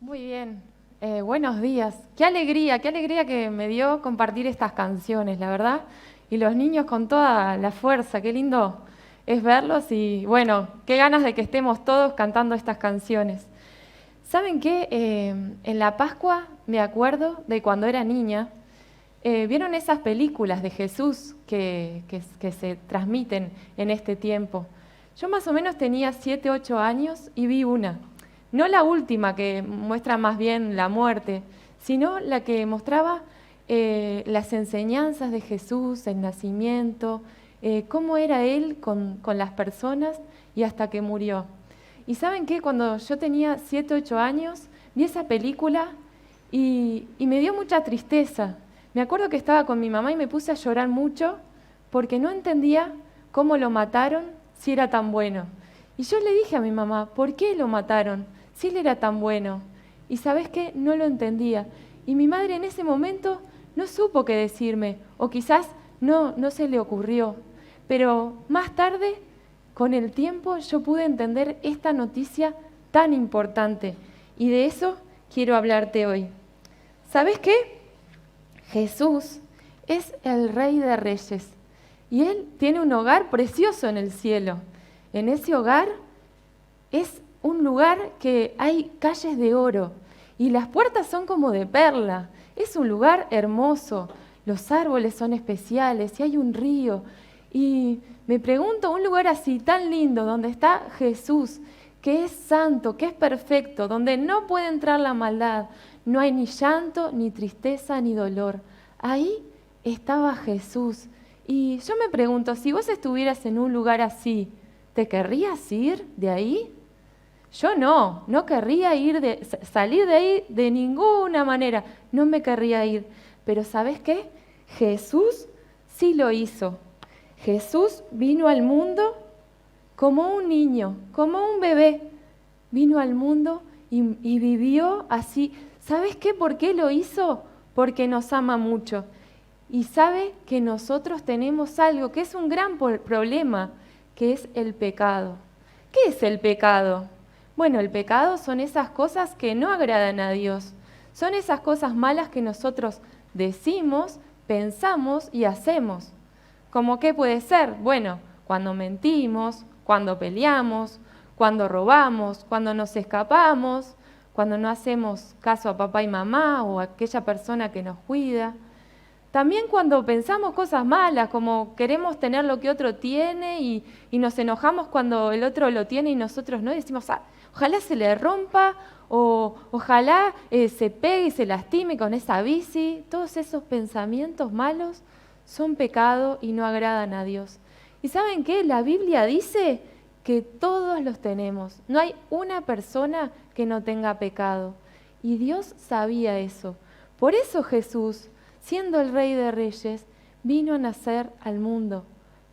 Muy bien, buenos días. Qué alegría que me dio compartir estas canciones, la verdad. Y los niños con toda la fuerza, qué lindo es verlos y bueno, qué ganas de que estemos todos cantando estas canciones. ¿Saben qué? En la Pascua me acuerdo de cuando era niña. ¿Vieron esas películas de Jesús que se transmiten en este tiempo? Yo más o menos tenía 7, 8 años y vi una. No la última que muestra más bien la muerte, sino la que mostraba las enseñanzas de Jesús, el nacimiento, cómo era Él con las personas y hasta que murió. Y ¿saben qué? Cuando yo tenía 7, 8 años, vi esa película y me dio mucha tristeza. Me acuerdo que estaba con mi mamá y me puse a llorar mucho porque no entendía cómo lo mataron si era tan bueno. Y yo le dije a mi mamá, ¿por qué lo mataron si él era tan bueno? Y ¿sabés qué? No lo entendía. Y mi madre en ese momento no supo qué decirme, o quizás no se le ocurrió. Pero más tarde, con el tiempo, yo pude entender esta noticia tan importante. Y de eso quiero hablarte hoy. ¿Sabés qué? Jesús es el Rey de Reyes y Él tiene un hogar precioso en el cielo. En ese hogar es un lugar que hay calles de oro y las puertas son como de perla. Es un lugar hermoso, los árboles son especiales y hay un río. Y me pregunto, un lugar así tan lindo donde está Jesús, que es santo, que es perfecto, donde no puede entrar la maldad, no hay ni llanto, ni tristeza, ni dolor. Ahí estaba Jesús. Y yo me pregunto, si vos estuvieras en un lugar así, ¿te querrías ir de ahí? Yo no querría salir de ahí de ninguna manera, no me querría ir. Pero ¿sabes qué? Jesús sí lo hizo. Jesús vino al mundo como un niño, como un bebé. Vino al mundo y vivió así. ¿Sabes qué? ¿Por qué lo hizo? Porque nos ama mucho. Y sabe que nosotros tenemos algo que es un gran problema, que es el pecado. ¿Qué es el pecado? Bueno, el pecado son esas cosas que no agradan a Dios. Son esas cosas malas que nosotros decimos, pensamos y hacemos. ¿Cómo qué puede ser? Bueno, cuando mentimos, cuando peleamos, cuando robamos, cuando nos escapamos, cuando no hacemos caso a papá y mamá o a aquella persona que nos cuida. También cuando pensamos cosas malas, como queremos tener lo que otro tiene y nos enojamos cuando el otro lo tiene y nosotros no, y decimos, ojalá se le rompa o ojalá se pegue y se lastime con esa bici. Todos esos pensamientos malos son pecado y no agradan a Dios. ¿Y saben qué? La Biblia dice que todos los tenemos. No hay una persona que no tenga pecado. Y Dios sabía eso. Por eso Jesús, siendo el Rey de Reyes, vino a nacer al mundo.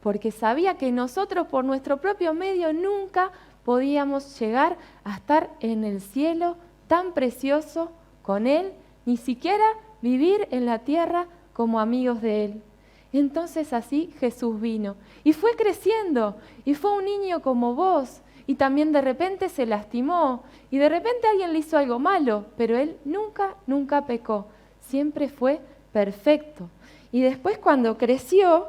Porque sabía que nosotros por nuestro propio medio nunca podíamos llegar a estar en el cielo tan precioso con Él, ni siquiera vivir en la tierra como amigos de Él. Entonces así Jesús vino y fue creciendo y fue un niño como vos y también de repente se lastimó y de repente alguien le hizo algo malo, pero él nunca pecó, siempre fue perfecto. Y después cuando creció,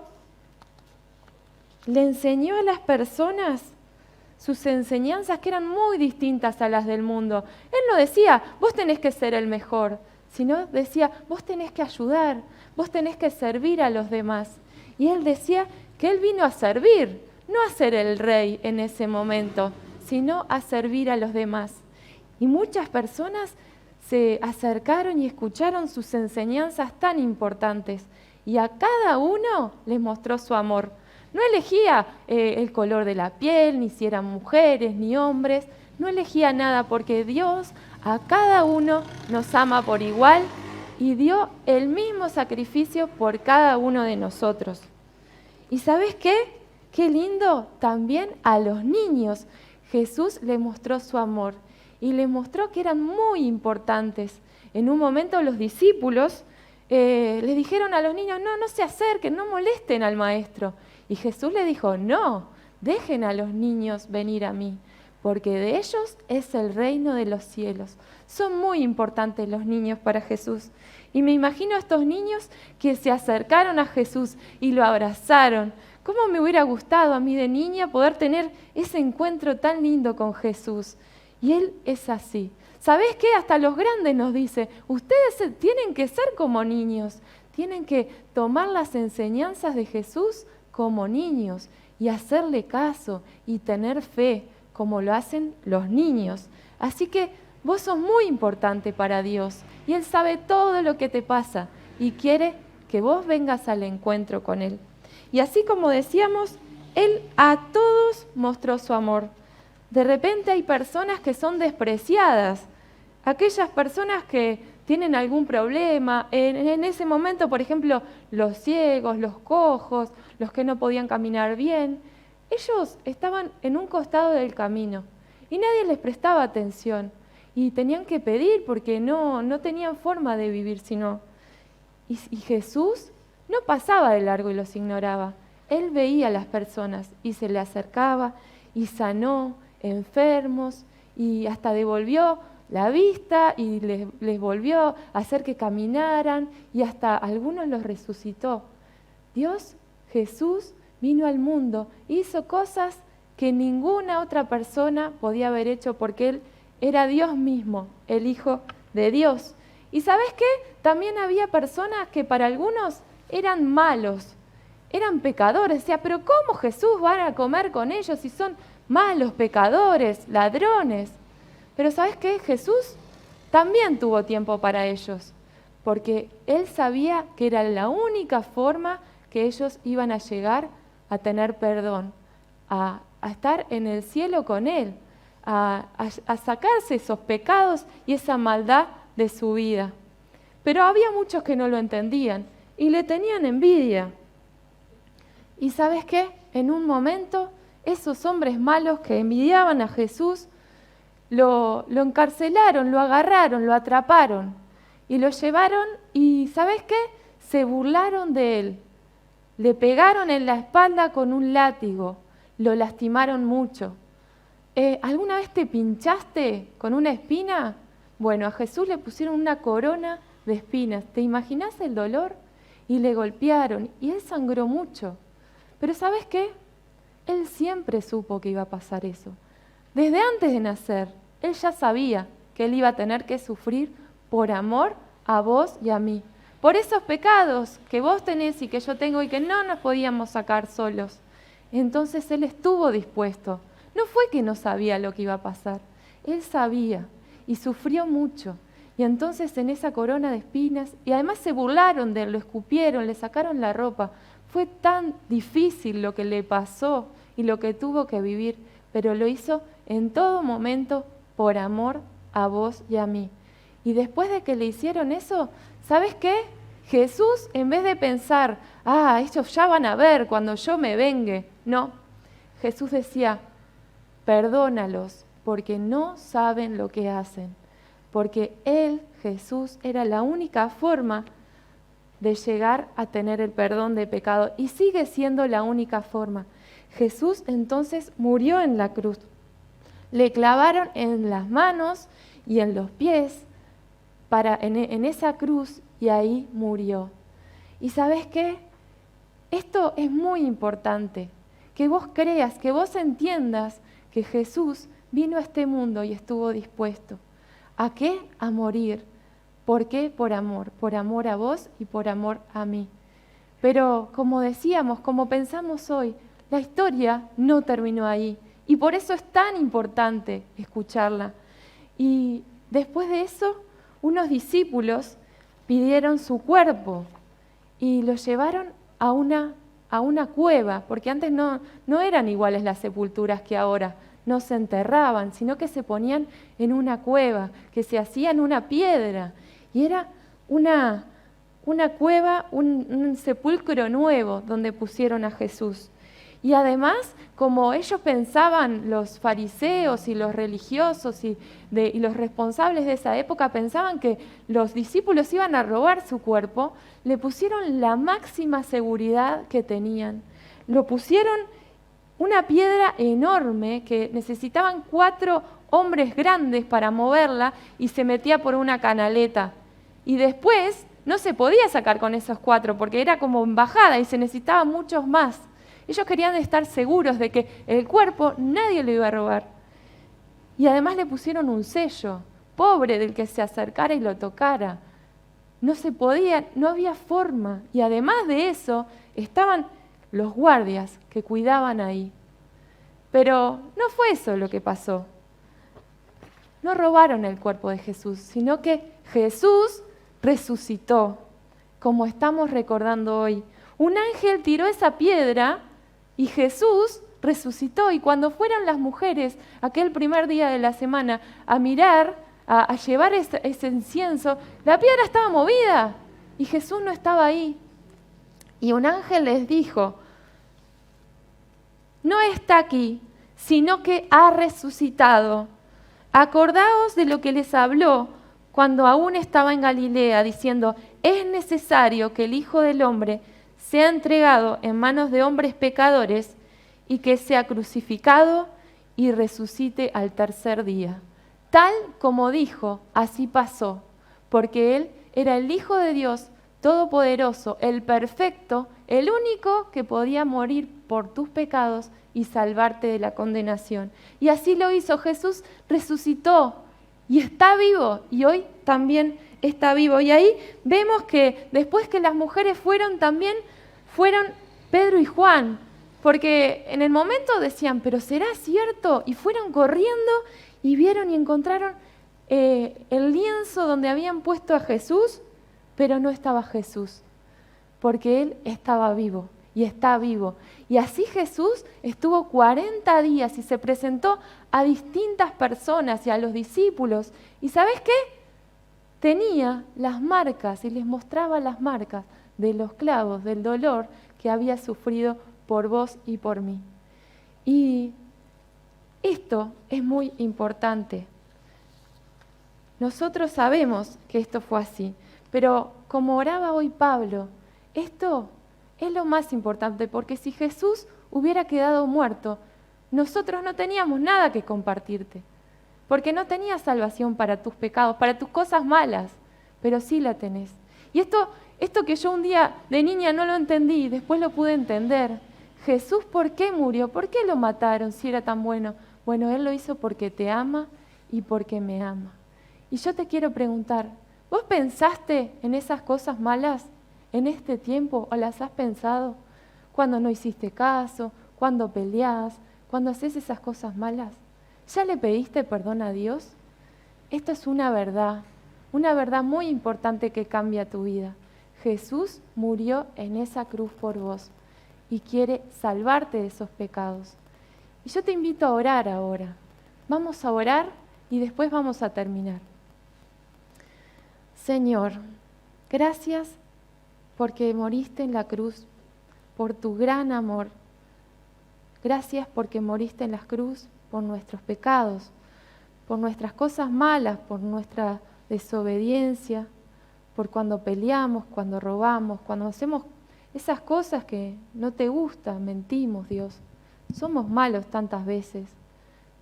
le enseñó a las personas sus enseñanzas que eran muy distintas a las del mundo. Él no decía, vos tenés que ser el mejor, sino decía, vos tenés que ayudar, vos tenés que servir a los demás. Y él decía que él vino a servir, no a ser el rey en ese momento, sino a servir a los demás. Y muchas personas se acercaron y escucharon sus enseñanzas tan importantes. Y a cada uno les mostró su amor. No elegía el color de la piel, ni si eran mujeres, ni hombres. No elegía nada porque Dios a cada uno nos ama por igual y dio el mismo sacrificio por cada uno de nosotros. ¿Y sabes qué? Qué lindo, también a los niños Jesús les mostró su amor y les mostró que eran muy importantes. En un momento los discípulos les dijeron a los niños, no se acerquen, no molesten al maestro. Y Jesús les dijo, no, dejen a los niños venir a mí, porque de ellos es el reino de los cielos. Son muy importantes los niños para Jesús. Y me imagino a estos niños que se acercaron a Jesús y lo abrazaron. ¿Cómo me hubiera gustado a mí de niña poder tener ese encuentro tan lindo con Jesús? Y Él es así. ¿Sabés qué? Hasta los grandes nos dice, ustedes tienen que ser como niños, tienen que tomar las enseñanzas de Jesús como niños y hacerle caso y tener fe, como lo hacen los niños. Así que vos sos muy importante para Dios y Él sabe todo lo que te pasa y quiere que vos vengas al encuentro con Él. Y así como decíamos, Él a todos mostró su amor. De repente hay personas que son despreciadas, aquellas personas que tienen algún problema. En ese momento, por ejemplo, los ciegos, los cojos, los que no podían caminar bien, ellos estaban en un costado del camino y nadie les prestaba atención y tenían que pedir porque no tenían forma de vivir sino. Y Jesús no pasaba de largo y los ignoraba. Él veía a las personas y se le acercaba y sanó enfermos y hasta devolvió la vista y les volvió a hacer que caminaran y hasta algunos los resucitó. Dios, Jesús, vino al mundo, hizo cosas que ninguna otra persona podía haber hecho porque Él era Dios mismo, el Hijo de Dios. ¿Y sabes qué? También había personas que para algunos eran malos, eran pecadores. Decía, pero ¿cómo Jesús va a comer con ellos si son malos, pecadores, ladrones? Pero ¿sabes qué? Jesús también tuvo tiempo para ellos, porque Él sabía que era la única forma que ellos iban a llegar a tener perdón, a estar en el cielo con Él, a sacarse esos pecados y esa maldad de su vida. Pero había muchos que no lo entendían y le tenían envidia. ¿Y sabes qué? En un momento, esos hombres malos que envidiaban a Jesús, lo encarcelaron, lo agarraron, lo atraparon y lo llevaron y ¿sabes qué? Se burlaron de Él. Le pegaron en la espalda con un látigo, lo lastimaron mucho. ¿Alguna vez te pinchaste con una espina? Bueno, a Jesús le pusieron una corona de espinas. ¿Te imaginas el dolor? Y le golpearon y Él sangró mucho. Pero ¿sabes qué? Él siempre supo que iba a pasar eso. Desde antes de nacer, Él ya sabía que Él iba a tener que sufrir por amor a vos y a mí. Por esos pecados que vos tenés y que yo tengo y que no nos podíamos sacar solos. Entonces Él estuvo dispuesto. No fue que no sabía lo que iba a pasar. Él sabía y sufrió mucho. Y entonces en esa corona de espinas, y además se burlaron de Él, lo escupieron, le sacaron la ropa. Fue tan difícil lo que le pasó y lo que tuvo que vivir, pero lo hizo en todo momento por amor a vos y a mí. Y después de que le hicieron eso, ¿sabes qué? Jesús, en vez de pensar, ellos ya van a ver cuando yo me vengue, no. Jesús decía, perdónalos, porque no saben lo que hacen. Porque Él, Jesús, era la única forma de llegar a tener el perdón de pecado y sigue siendo la única forma. Jesús entonces murió en la cruz. Le clavaron en las manos y en los pies en esa cruz y ahí murió. ¿Y sabes qué? Esto es muy importante, que vos creas, que vos entiendas que Jesús vino a este mundo y estuvo dispuesto. ¿A qué? A morir. ¿Por qué? Por amor a vos y por amor a mí. Pero como decíamos, como pensamos hoy, la historia no terminó ahí y por eso es tan importante escucharla. Y después de eso, unos discípulos pidieron su cuerpo y lo llevaron a una cueva, porque antes no eran iguales las sepulturas que ahora. No se enterraban, sino que se ponían en una cueva, que se hacía en una piedra. Y era una cueva, un sepulcro nuevo donde pusieron a Jesús. Y además, como ellos pensaban, los fariseos y los religiosos y los responsables de esa época pensaban que los discípulos iban a robar su cuerpo, le pusieron la máxima seguridad que tenían. Lo pusieron una piedra enorme que necesitaban 4 hombres grandes para moverla y se metía por una canaleta. Y después no se podía sacar con esos 4 porque era como embajada y se necesitaban muchos más. Ellos querían estar seguros de que el cuerpo nadie lo iba a robar. Y además le pusieron un sello, pobre del que se acercara y lo tocara. No se podía, no había forma. Y además de eso, estaban los guardias que cuidaban ahí. Pero no fue eso lo que pasó. No robaron el cuerpo de Jesús, sino que Jesús resucitó, como estamos recordando hoy. Un ángel tiró esa piedra y Jesús resucitó. Y cuando fueron las mujeres, aquel primer día de la semana, a mirar, a llevar ese incienso, la piedra estaba movida y Jesús no estaba ahí. Y un ángel les dijo, no está aquí, sino que ha resucitado. Acordaos de lo que les habló cuando aún estaba en Galilea, diciendo, es necesario que el Hijo del Hombre sea entregado en manos de hombres pecadores y que sea crucificado y resucite al tercer día. Tal como dijo, así pasó, porque Él era el Hijo de Dios Todopoderoso, el perfecto, el único que podía morir por tus pecados y salvarte de la condenación. Y así lo hizo. Jesús resucitó y está vivo, y hoy también está vivo. Y ahí vemos que después que las mujeres fueron, también fueron Pedro y Juan, porque en el momento decían, ¿pero será cierto? Y fueron corriendo y vieron y encontraron el lienzo donde habían puesto a Jesús, pero no estaba Jesús, porque Él estaba vivo y está vivo. Y así Jesús estuvo 40 días y se presentó a distintas personas y a los discípulos. ¿Y sabes qué? Tenía las marcas y les mostraba las marcas de los clavos, del dolor que había sufrido por vos y por mí. Y esto es muy importante. Nosotros sabemos que esto fue así, pero como oraba hoy Pablo, esto es lo más importante, porque si Jesús hubiera quedado muerto, nosotros no teníamos nada que compartirte, porque no tenías salvación para tus pecados, para tus cosas malas, pero sí la tenés. Y esto que yo un día de niña no lo entendí, después lo pude entender. Jesús, ¿por qué murió? ¿Por qué lo mataron si era tan bueno? Bueno, Él lo hizo porque te ama y porque me ama. Y yo te quiero preguntar, ¿vos pensaste en esas cosas malas en este tiempo o las has pensado cuando no hiciste caso, cuando peleás, cuando haces esas cosas malas? ¿Ya le pediste perdón a Dios? Esto es una verdad muy importante que cambia tu vida. Jesús murió en esa cruz por vos y quiere salvarte de esos pecados. Y yo te invito a orar ahora. Vamos a orar y después vamos a terminar. Señor, gracias porque moriste en la cruz, por tu gran amor. Gracias porque moriste en la cruz por nuestros pecados, por nuestras cosas malas, por nuestra desobediencia, por cuando peleamos, cuando robamos, cuando hacemos esas cosas que no te gustan, mentimos, Dios. Somos malos tantas veces,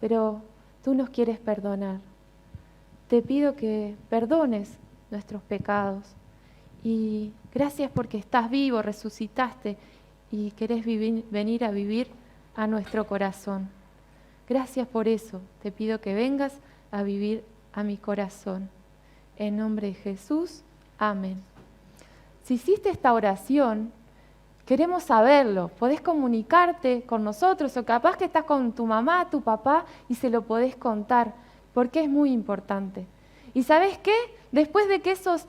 pero tú nos quieres perdonar. Te pido que perdones nuestros pecados. Y gracias porque estás vivo, resucitaste y querés venir a vivir a nuestro corazón. Gracias por eso. Te pido que vengas a vivir a mi corazón. En nombre de Jesús, amén. Si hiciste esta oración, queremos saberlo. Podés comunicarte con nosotros o capaz que estás con tu mamá, tu papá y se lo podés contar, porque es muy importante. ¿Y sabés qué? Después de que esos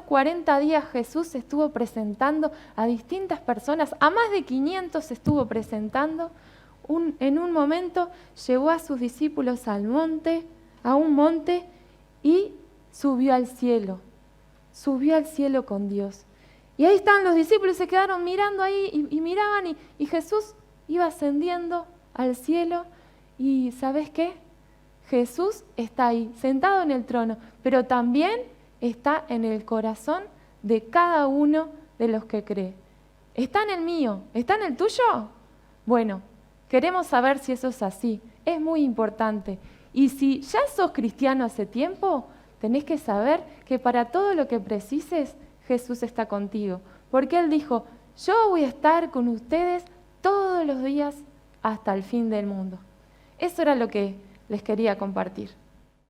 40 días, Jesús se estuvo presentando a distintas personas, a más de 500 se estuvo presentando, en un momento llevó a sus discípulos a un monte y subió al cielo con Dios. Y ahí estaban los discípulos, se quedaron mirando ahí y miraban y Jesús iba ascendiendo al cielo y ¿sabés qué? Jesús está ahí, sentado en el trono, pero también está en el corazón de cada uno de los que cree. Está en el mío, ¿está en el tuyo? Bueno, Queremos saber si eso es así. Es muy importante. Y si ya sos cristiano hace tiempo, tenés que saber que para todo lo que precises, Jesús está contigo. Porque Él dijo, yo voy a estar con ustedes todos los días hasta el fin del mundo. Eso era lo que les quería compartir.